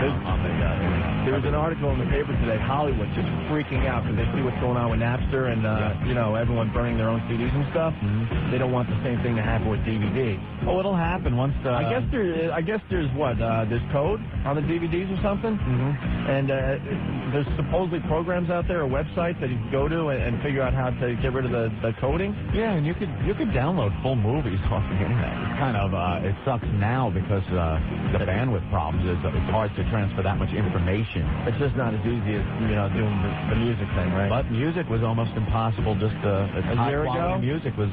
There was an article in the paper today, Hollywood just freaking out because they see what's going on with Napster and, everyone burning their own CDs and stuff. Mm-hmm. They don't want the same thing to happen with DVD. Oh, it'll happen once I guess there's there's code on the DVDs or something? Mm-hmm. And there's supposedly programs out there or websites that you can go to and figure out how to get rid of the coding. Yeah, and you could download full movies off the internet. It's kind of, it sucks now because the bandwidth problems. It's hard to transfer that much information. It's just not as easy as, doing the music thing, right? But music was almost impossible just a year ago. Music was,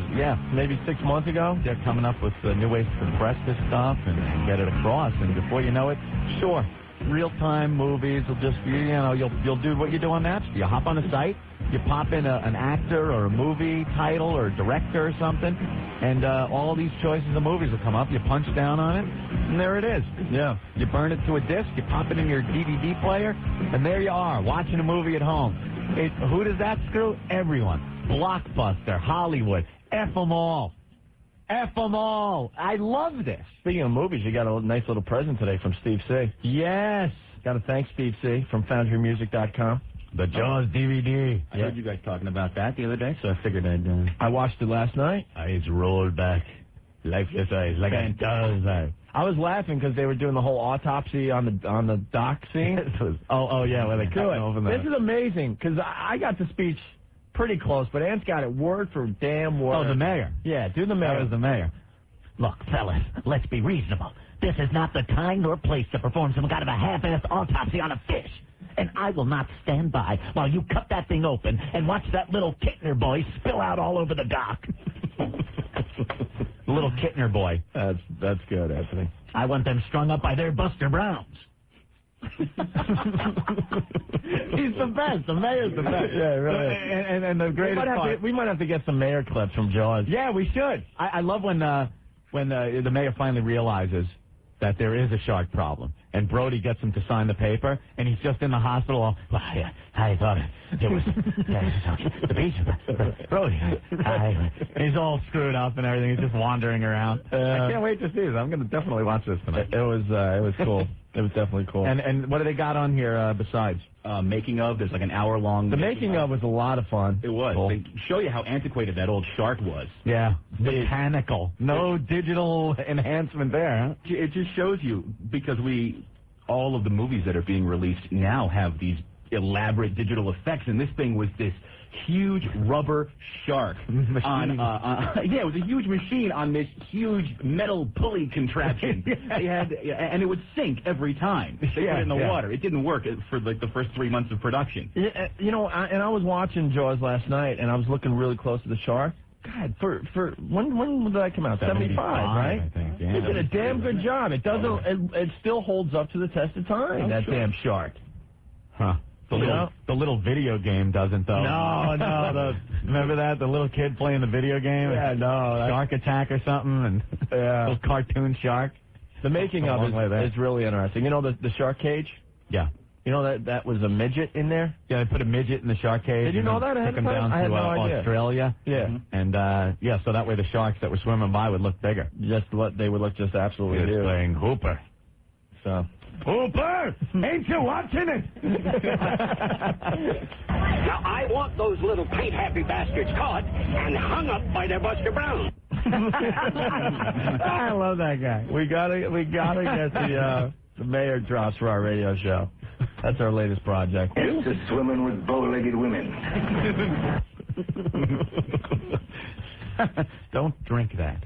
maybe 6 months ago. They're coming up with new ways to compress this stuff and get it across. And before you know it, sure, real-time movies will just, you'll do what you do on Napster. You hop on a site, you pop in an actor or a movie title or a director or something, and all these choices of movies will come up. You punch down on it, and there it is. Yeah. You burn it to a disc, you pop it in your DVD player, and there you are, watching a movie at home. Who does that screw? Everyone. Blockbuster, Hollywood, F them all. F them all. I love this. Speaking of movies, you got a nice little present today from Steve C. Yes. Got to thank Steve C. from FoundryMusic.com. The Jaws DVD. I heard you guys talking about that the other day, so I figured I'd... I watched it last night. Eyes rolled back. Lifeless eyes, like a doll's eye. I was laughing because they were doing the whole autopsy on the dock scene. Where they cut open This is amazing because I got the speech pretty close, but Ant's got it word for damn word. Oh, the mayor. Yeah, do the mayor. That was the mayor. Look, fellas, let's be reasonable. This is not the time nor place to perform some kind of a half-assed autopsy on a fish. And I will not stand by while you cut that thing open and watch that little Kittner boy spill out all over the dock. Little Kittner boy. That's good, Anthony. I want them strung up by their Buster Browns. He's the best. The mayor's the best. Yeah, really. And the greatest part. We might have to get some mayor clips from Jaws. Yeah, we should. I love when the mayor finally realizes that there is a shark problem. And Brody gets him to sign the paper, and he's just in the hospital. I thought it was the beach. Brody, he's all screwed up and everything. He's just wandering around. I can't wait to see this. I'm going to definitely watch this tonight. It was cool. It was definitely cool. And what do they got on here besides? Making of. There's like an hour-long... The making of was a lot of fun. It was. Cool. They show you how antiquated that old shark was. Yeah. Mechanical. No digital enhancement there, huh? It just shows you, because all of the movies that are being released now have these elaborate digital effects, and this thing was this huge rubber shark machine. It was a huge machine on this huge metal pulley contraption. They had, and it would sink every time they put it in the water. It didn't work for like the first 3 months of production. Yeah, I was watching Jaws last night, and I was looking really close to the shark. God, for when did that come out? 75, right? I think. Yeah, they did a damn good job. It doesn't. It still holds up to the test of time. That damn shark. Huh. The little video game doesn't, though. No. Remember that? The little kid playing the video game? Yeah, no. Shark Attack or something, and little cartoon shark. The making of it is really interesting. You know the shark cage? Yeah. You know that was a midget in there? Yeah, they put a midget in the shark cage. Did you know that? Took him down to Australia. Yeah. And, so that way the sharks that were swimming by would look bigger. They would look just absolutely huge. He was playing Hooper. So... Hooper! Ain't you watching it? Now, I want those little paint-happy bastards caught and hung up by their Buster Brown. I love that guy. We gotta get the mayor drops for our radio show. That's our latest project. It's a swimming with bow-legged women. Don't drink that.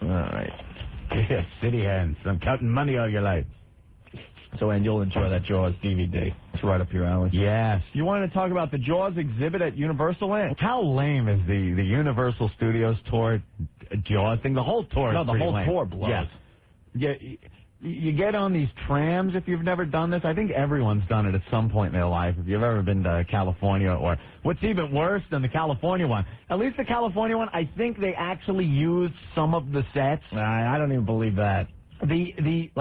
All right. Yeah, city hands. I'm counting money all your life. So, and you'll enjoy that Jaws DVD. It's right up your alley. Yes. You wanted to talk about the Jaws exhibit at Universal Land? How lame is the Universal Studios tour Jaws thing? The whole tour is pretty lame. Tour blows. Yes. Yeah. You get on these trams if you've never done this. I think everyone's done it at some point in their life. If you've ever been to California, or what's even worse than the California one, at least the California one, I think they actually used some of the sets. I don't even believe that. The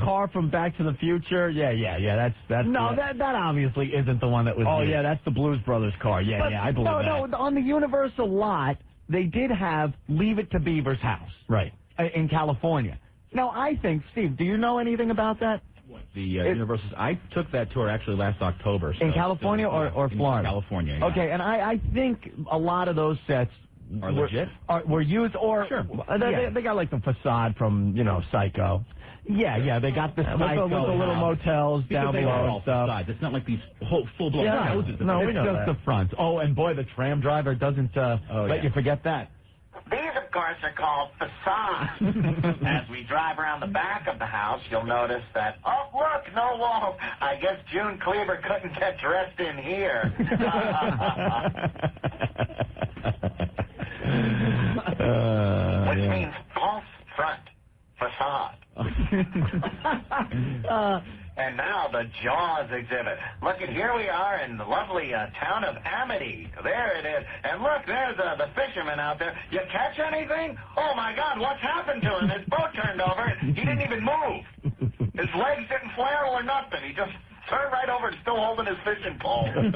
car from Back to the Future. Yeah. That's no, that obviously isn't the one that was. Oh used. Yeah, that's the Blues Brothers car. Yeah, I believe that. No, on the Universal lot, they did have Leave It to Beaver's house. Right. In California. Now, I think, Steve, do you know anything about that? The Universal. I took that tour actually last October. So in California or Florida? In California. Yeah. Okay, and I think a lot of those sets Are legit? Were used, or Sure. They got like the facade from Psycho. Yeah, they got the Psycho with the little motels down Because they below are and all stuff. facades. It's not like these full-blown houses. No, we it's know just that. the front. Oh, and boy, the tram driver doesn't let you forget that. These, of course, are called facades. As we drive around the back of the house, you'll notice that, oh, look, no walls. I guess June Cleaver couldn't get dressed in here. Which means false front facade. And now the Jaws exhibit. Look, and here we are in the lovely town of Amity. There it is. And look, there's the fisherman out there. You catch anything? Oh, my God, what's happened to him? His boat turned over. He didn't even move. His legs didn't flare or nothing. He just turned right over and still holding his fishing pole. And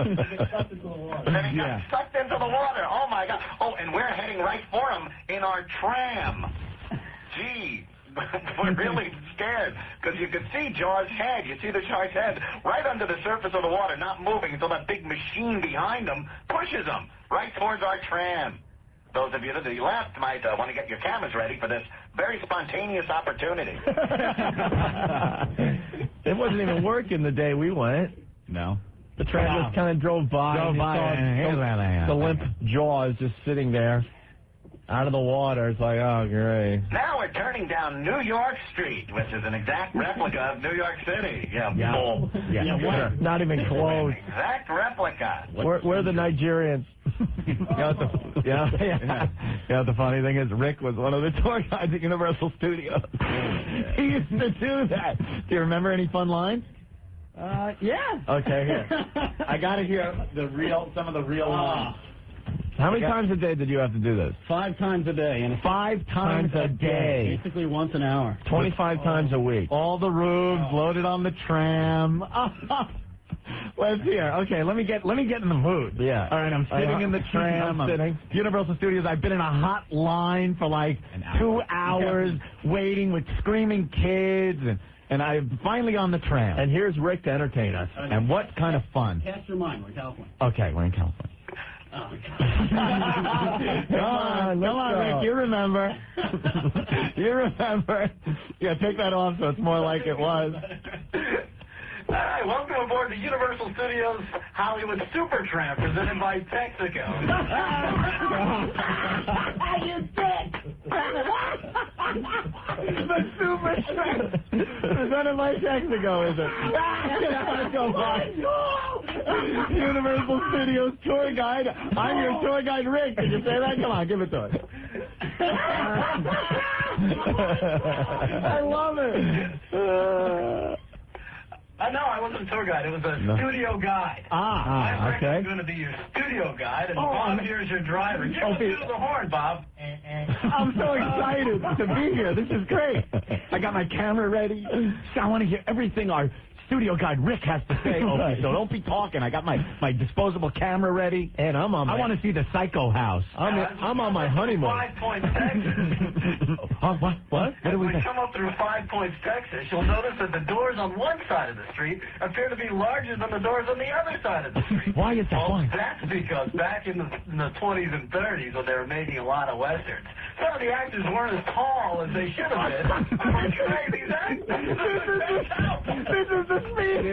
then he got sucked into the water. Oh, my God. Oh, and we're heading right for him in our tram. Gee. We're really scared because you can see Jaws' head. You see the shark's head right under the surface of the water, not moving until that big machine behind him pushes him right towards our tram. Those of you to the left might want to get your cameras ready for this very spontaneous opportunity. It wasn't even working the day we went. No. The tram just kind of drove by. Drove by, and the limp Jaws just sitting there out of the water. It's like, oh, great. Now we're turning down New York Street, which is an exact replica of New York City. Bull. Not even close. Exact replica. We're the Nigerians. The funny thing is, Rick was one of the tour guides at Universal Studios. He used to do that. Do you remember any fun lines? Yeah. Okay, here. I got to hear some of the real lines. How many times a day did you have to do this? 5 times a day. And 5 times a day. Basically once an hour. 25 times a week. All the roofs loaded on the tram. Let's hear. Okay, let me get in the mood. Yeah. All right, I'm sitting in the tram. I'm sitting. Universal Studios. I've been in a hot line for like 2 hours, waiting with screaming kids, and I'm finally on the tram. And here's Rick to entertain us. And what kind of fun? Cast your mind. We're in California. Okay, we're in California. Oh, my Come on, Rick. You remember? Yeah, take that off so it's more like it was. Hi, welcome aboard the Universal Studios Hollywood Supertramp, presented by Texaco. You dick! The Supertramp presented by Texaco, is it? Universal Studios tour guide. I'm your tour guide, Rick. Did you say that? Come on, give it to us. I love it. No, I wasn't a tour guide. It was a studio guide. Okay. I'm going to be your studio guide, and Bob here's your driver. Give us to the horn, Bob. I'm so excited to be here. This is great. I got my camera ready. I want to hear everything our studio guide Rick has to say. Okay, so don't be talking. I got my disposable camera ready, and I want to see the Psycho house. I'm on my honeymoon. 5 Points, Texas. What? What do we come up through 5 Points, Texas, you'll notice that the doors on one side of the street appear to be larger than the doors on the other side of the street. Why is that? Well, that's because back in the 20s and 30s, when they were making a lot of westerns, some of the actors weren't as tall as they should have been. This is the speed.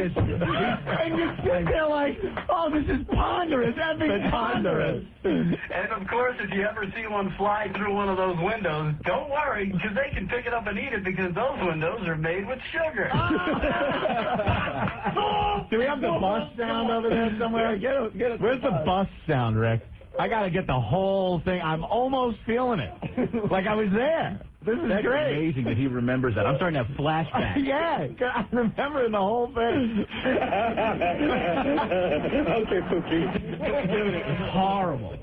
And you sit there like, oh, this is ponderous. Epic ponderous. And, of course, if you ever see one fly through one of those windows, don't worry, because they can pick it up and eat it because those windows are made with sugar. Do we have the bus sound over there somewhere? Get it. Where's the bus sound, Rick? I got to get the whole thing. I'm almost feeling it. Like I was there. This is great. Amazing that he remembers that. I'm starting to have flashbacks. Yeah, I remember the whole thing. Okay, Pookie. Horrible.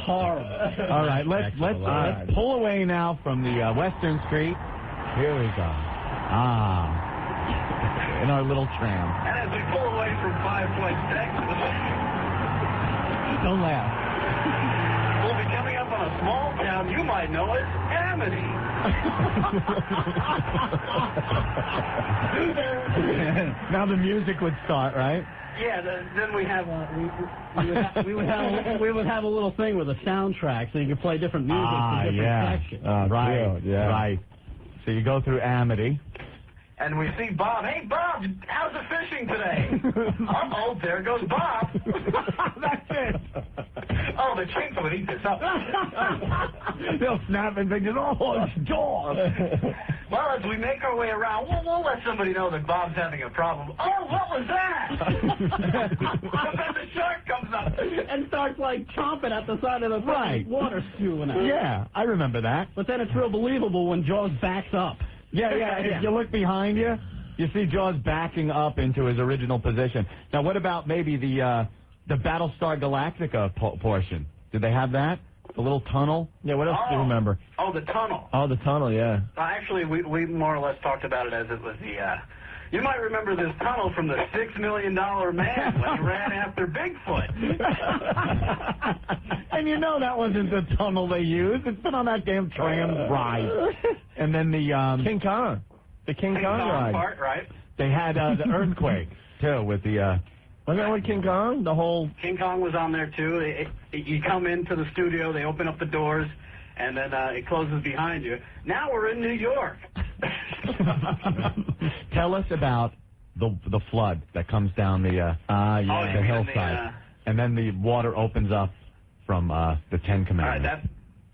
All right, let's pull away now from the Western Street. Here we go. In our little tram. And as we pull away from 5 Points, Texas, Don't laugh. we'll be coming up on a a small town you might know as Amity. Now the music would start, right? Yeah, then we have we would have a little thing with a soundtrack so you could play different music in different sections. Right, yeah. right. So you go through Amity. And we see Bob. Hey, Bob, how's the fishing today? Uh-oh, there goes Bob. That's it. Oh, the chinks would eat this up. They'll snap and think, oh, it's Jaws. Well, as we make our way around, we'll let somebody know that Bob's having a problem. Oh, what was that? And then the shark comes up. And starts like chomping at the side of the Right. water spewing out. Yeah, I remember that. But then it's real believable when Jaws backs up. Yeah. If you look behind you, you see Jaws backing up into his original position. Now, what about maybe the Battlestar Galactica portion? Did they have that? The little tunnel? Yeah, what else do you remember? Oh, the tunnel. Oh, the tunnel, yeah. Actually, we more or less talked about it as it was the... you might remember this tunnel from the $6 Million Man when he ran after Bigfoot. And you know that wasn't the tunnel they used. It's been on that damn tram ride. And then the... King Kong. The King Kong ride. Part, right? They had the earthquake, too, with the... Wasn't that with King Kong? The whole... King Kong was on there, too. You come into the studio, they open up the doors, and then it closes behind you. Now we're in New York. Tell us about the flood that comes down the hillside. And then the water opens up from the Ten Commandments.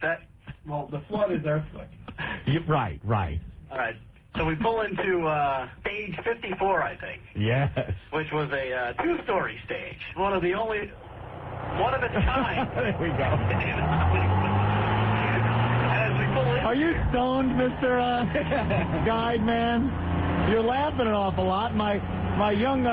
All right, well, the flood is earthquake. Right. All right. So we pull into stage 54, I think. Yes. Which was a two-story stage. One of its kind. There we go. As we pull in, Are you stoned, Mr. Guide Man? You're laughing an awful lot. My young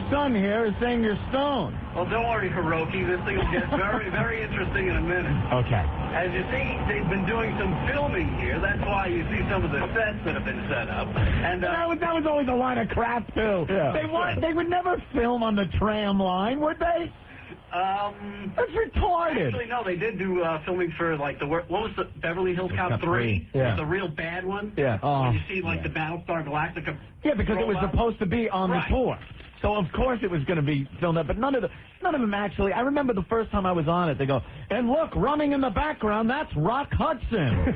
son here is saying you're stoned. well, don't worry, Hiroki. This thing will get very, very interesting in a minute. Okay. As you see, they've been doing some filming here. That's why you see some of the sets that have been set up. And That was always a line of crap, too. Yeah. They would never film on the tram line, would they? That's retarded. Actually, no, they did do filming for, like, what was the Beverly Hills Cop 3? Yeah. The real bad one? Yeah. When you see, like, the Battlestar Galactica. Yeah, because it was roll up. supposed to be on Right. the tour. So, of course, it was going to be filmed up. But none of them actually. I remember the first time I was on it, they go, and look, running in the background, that's Rock Hudson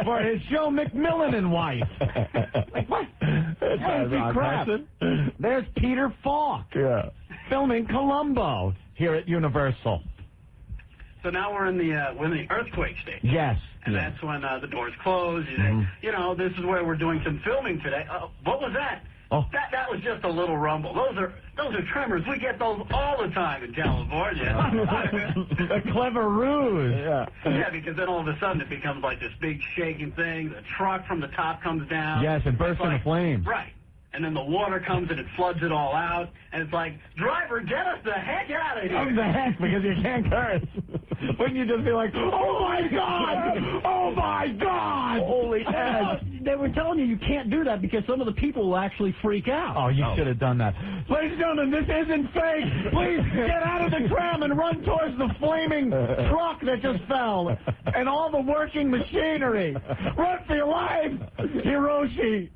for his show McMillan and Wife. Like, what? That's not Rock crap. Hudson. There's Peter Falk Yeah. filming Columbo here at Universal. So now we're in the earthquake stage. Yes. And that's when the doors close. You know, this is where we're doing some filming today. What was that? Oh. That was just a little rumble. Those are tremors. We get those all the time in California. A clever ruse. Yeah. Yeah, because then all of a sudden it becomes like this big shaking thing. The truck from the top comes down. Yes, and bursts into flames. Right. And then the water comes and it floods it all out. And it's like, driver, get us the heck out of here. Of the heck, because you can't curse. Wouldn't you just be like, oh my God! Oh my God! Holy heck. They were telling you can't do that because some of the people will actually freak out. Oh, you should have done that. Ladies and gentlemen, this isn't fake. Please get out of the tram and run towards the flaming truck that just fell and all the working machinery. Run for your life, Hiroshi.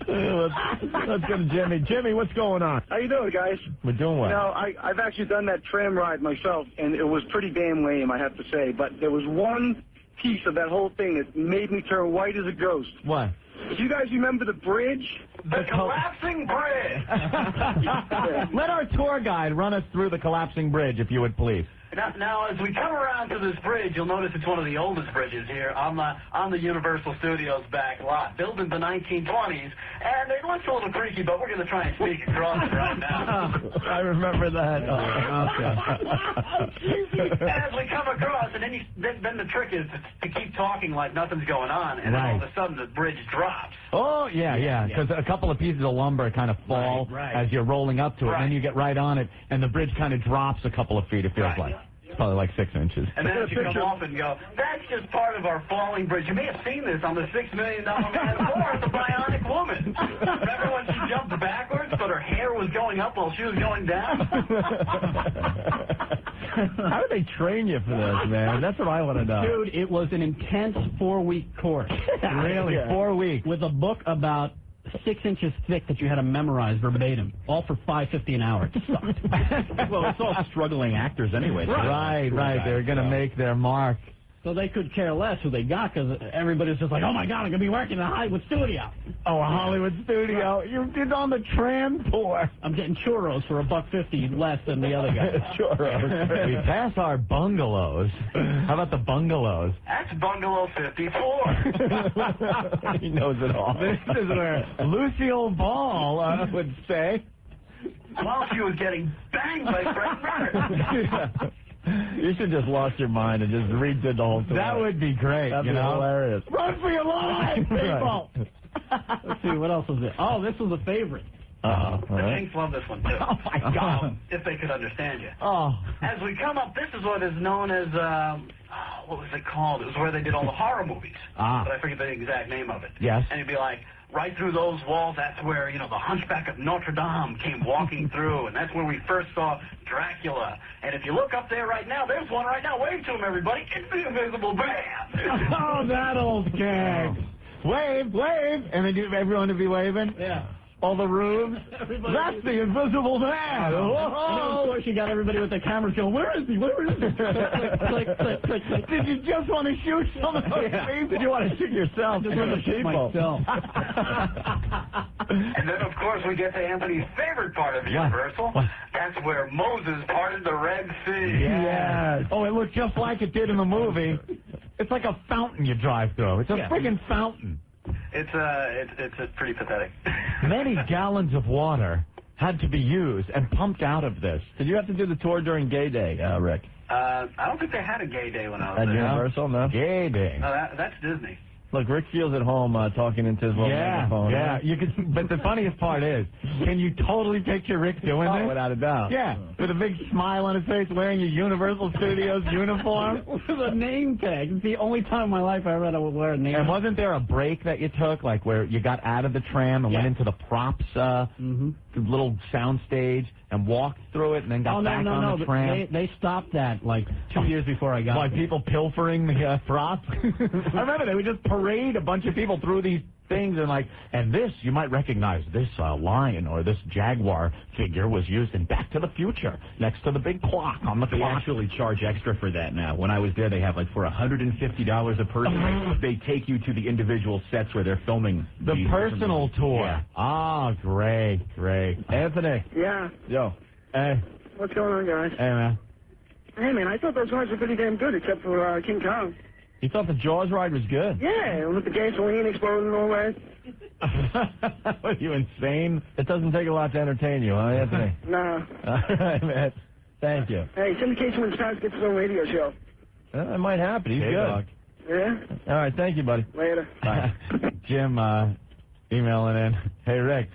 Let's go to Jimmy. Jimmy, what's going on? How you doing, guys? We're doing well. You know, I've actually done that tram ride myself, and it was pretty damn lame, I have to say. But there was one piece of that whole thing that made me turn white as a ghost. What? Do you guys remember the bridge? The collapsing bridge. Let our tour guide run us through the collapsing bridge, if you would please. Now, as we come around to this bridge, you'll notice it's one of the oldest bridges here on the Universal Studios back lot, built in the 1920s, and it looks a little creaky, but we're going to try and sneak across it right now. I remember that. As we come across, and then the trick is to keep talking like nothing's going on, and then all of a sudden the bridge drops. Oh, yeah, because a couple of pieces of lumber kind of fall as you're rolling up to it, and then you get right on it, and the bridge kind of drops a couple of feet, it feels like. It's probably like 6 inches. And then as you come off and go, that's just part of our falling bridge. You may have seen this on the $6 Million Man or the Bionic Woman. Remember when she jumped backwards, but her hair was going up while she was going down? How do they train you for this, man? That's what I want to know. Dude, it was an intense 4-week course. Really? Yeah. 4 weeks. With a book about 6 inches thick that you had to memorize verbatim, all for $5.50 an hour. It sucked. Well, it's all struggling actors anyway. Right. They're going to make their mark. So they could care less who they got because everybody's just like, oh, my God, I'm going to be working in a Hollywood studio. Oh, a Hollywood studio. You did on the tram tour. I'm getting churros for $1.50 less than the other guy. Churros. We pass our bungalows. How about the bungalows? That's Bungalow 54. He knows it all. This is where Lucille Ball would stay. While she was getting banged by Frank Bird. You should just lost your mind and just redid the whole thing. That would be great. That'd you be know? hilarious. Run for your lives, people. Let's see, what else was it? Oh, this was a favorite. Uh-oh. The Kinks love this one, too. Oh, my God. If they could understand you. Oh. As we come up, this is what is known as, what was it called? It was where they did all the horror movies. But I forget the exact name of it. Yes. And you'd be like, right through those walls, that's where, the Hunchback of Notre Dame came walking through, and that's where we first saw Dracula. And if you look up there right now, there's one right now. Wave to him, everybody. It's the Invisible Man. Oh, that old gag. Wave, and then everyone to be waving? Yeah. All the rubes? That's the Invisible Man. And then, of course, you got everybody with their cameras going, where is he? Where is he? click. Did you just want to shoot some of those people? Did you want to shoot yourself? Just want to shoot myself. And then, of course, we get to Anthony's favorite part of Universal. That's where Moses parted the Red Sea. Yes. Oh, it looked just like it did in the movie. It's like a fountain you drive through. It's a friggin' fountain. It's pretty pathetic. Many gallons of water had to be used and pumped out of this. Did you have to do the tour during Gay Day, Rick? I don't think they had a gay day when I was At there. Universal, no? Gay Day. No, that's Disney. Look, Rick feels at home talking into his little microphone. Yeah, you can. But the funniest part is, can you totally picture Rick doing this? Oh, without a doubt. Yeah, with a big smile on his face, wearing a Universal Studios uniform. With a name tag. It's the only time in my life I ever had to wear a name tag. And wasn't there a break that you took, like where you got out of the tram and went into the props little sound stage and walked through it and then got back on the tram? They stopped that like 2 years before I got Like there. people pilfering the props? I remember they would just parade a bunch of people through these things and this, you might recognize this lion or this jaguar figure was used in Back to the Future next to the big clock on the They clock. actually charge extra for that now. When I was there, they have for $150 a person, they take you to the individual sets where they're filming. The these personal tour. Yeah. Ah, great. Anthony. Yeah. Yo. Hey, What's going on, guys? man. Hey, man, I thought those rides were pretty damn good, except for King Kong. You thought the Jaws ride was good? Yeah, with the gasoline exploding and all that. Are you insane? It doesn't take a lot to entertain you, huh, Anthony? Nah. All right, man. Thank you. Hey, syndication when Stas gets his own radio show. It might happen. He's Hey, good. dog. Yeah? All right, thank you, buddy. Later. Bye. Jim emailing in. Hey, Rick.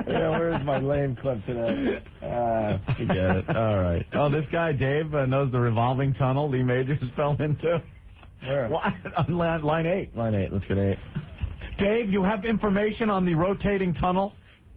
Yeah, where's my lame clip today? Forget it. All right. Oh, this guy, Dave, knows the revolving tunnel Lee Majors fell into. Where? On line 8. Line 8. Let's get 8. Dave, you have information on the rotating tunnel?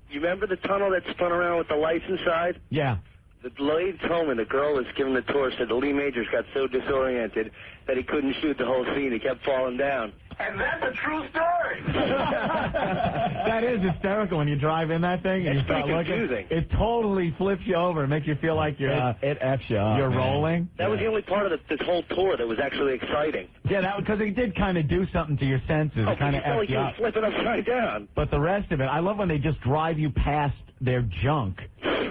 You remember the tunnel that spun around with the lights inside? Yeah. The lady told me the girl was giving the tour said the Lee Majors got so disoriented that he couldn't shoot the whole scene. He kept falling down. And that's a true story. That is hysterical when you drive in that thing and It's you start pretty looking. confusing. It totally flips you over. It makes you feel like you're It F's you up. you're man. rolling. That was the only part of this whole tour that was actually exciting. Yeah, that because it did kind of do something to your senses. Oh, It kind of you F'd you up. flip it upside down. But the rest of it, I love when they just drive you past their junk.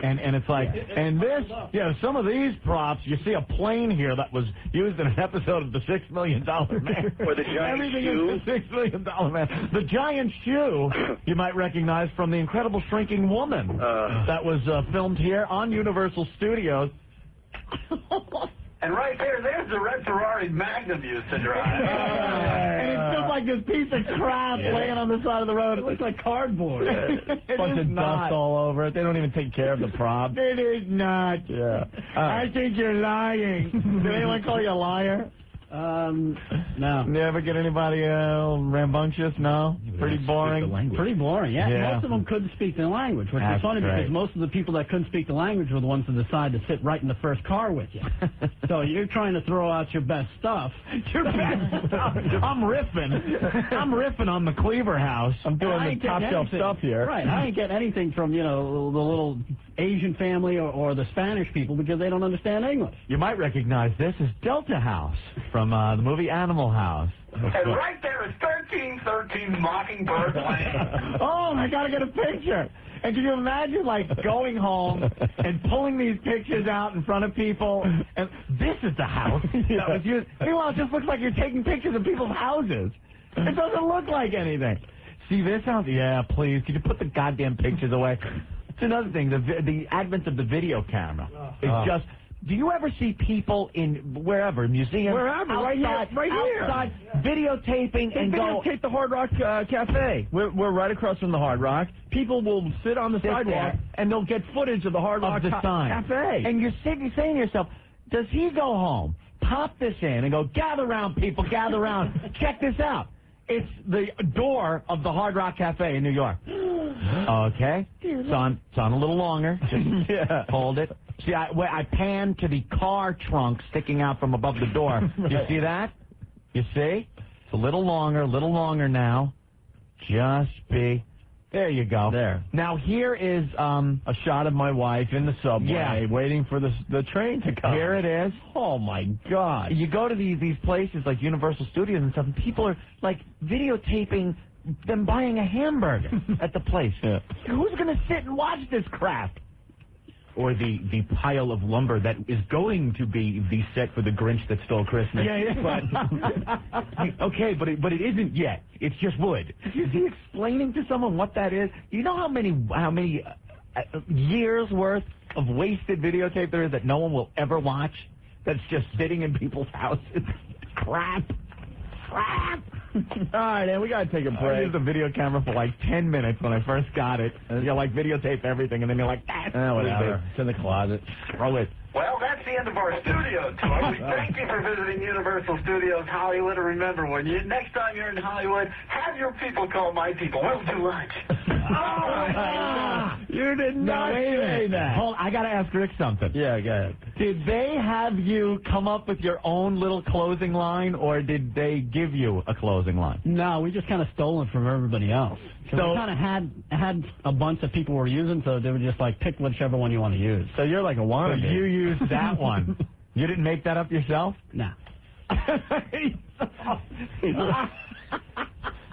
And it's like, and this, some of these props, you see a plane here that was used in an episode of The $6 Million Man. Or the giant Everything shoe. is The $6 Million Man. The giant shoe, you might recognize from The Incredible Shrinking Woman. That was filmed here on Universal Studios. And right there's the red Ferrari Magnum used to drive. And it's just like this piece of crap laying on the side of the road. It looks like cardboard. It Bunch is of not. dust all over it. They don't even take care of the prop. It is not. Yeah. I think you're lying. Did anyone call you a liar? No. You ever get anybody rambunctious? No? Pretty boring? Pretty boring, yeah. Most of them couldn't speak the language, which is funny because most of the people that couldn't speak the language were the ones that decided to sit right in the first car with you. So you're trying to throw out your best stuff. Your best stuff? I'm riffing on the Cleaver House. I'm doing the top shelf stuff here. Right. I ain't getting anything from, the little Asian family or the Spanish people because they don't understand English. You might recognize this as Delta House from the movie Animal House. And right there is 1313 Mockingbird Lane. Oh, I gotta get a picture. And can you imagine, going home and pulling these pictures out in front of people? And this is the house that was used. Meanwhile, it just looks like you're taking pictures of people's houses. It doesn't look like anything. See this house? Yeah, please. Could you put the goddamn pictures away? It's another thing. The advent of the video camera is just. Do you ever see people in wherever, museums, wherever, outside, right here, outside videotaping and videotape the Hard Rock Cafe? We're right across from the Hard Rock. People will sit on the sidewalk and they'll get footage of the Hard Rock Cafe. And you're saying to yourself, does he go home, pop this in, and go, gather around, people, gather around, check this out? It's the door of the Hard Rock Cafe in New York. Okay, it's on a little longer. Just hold it. See, I pan to the car trunk sticking out from above the door. You see that? You see? It's a little longer now. Just be. There you go. There. Now here is a shot of my wife in the subway waiting for the train to come. Here it is. Oh my God! You go to these places like Universal Studios and stuff, and people are videotaping them buying a hamburger at the place. Yeah. Who's going to sit and watch this crap? Or the pile of lumber that is going to be the set for the Grinch That Stole Christmas. Yeah. Okay, but it isn't yet. It's just wood. Is he explaining to someone what that is? You know how many years worth of wasted videotape there is that no one will ever watch? That's just sitting in people's houses. Crap. All right, man, we got to take a break. I used a video camera for 10 minutes when I first got it. And you videotape everything, and then you're like, whatever. It's in the closet. Throw it. Well, that's the end of our studio tour. We thank you for visiting Universal Studios Hollywood. And remember, next time you're in Hollywood, have your people call my people. We'll do lunch. You did not say that. Hold, I got to ask Rick something. Yeah, go ahead. Did they have you come up with your own little closing line, or did they give you a closing line? No, we just kind of stole it from everybody else. So we kind of had a bunch of people were using, so they were just pick whichever one you want to use. So you're like a wannabe. So you used that one. You didn't make that up yourself? No.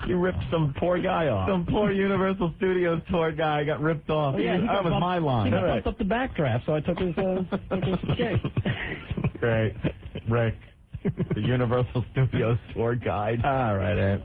You ripped some poor guy off. Some poor Universal Studios tour guy got ripped off. Yeah, that was my line. He got bumped up the backdraft, so I took his case. Great. Rick, the Universal Studios tour guide. All right, Ed.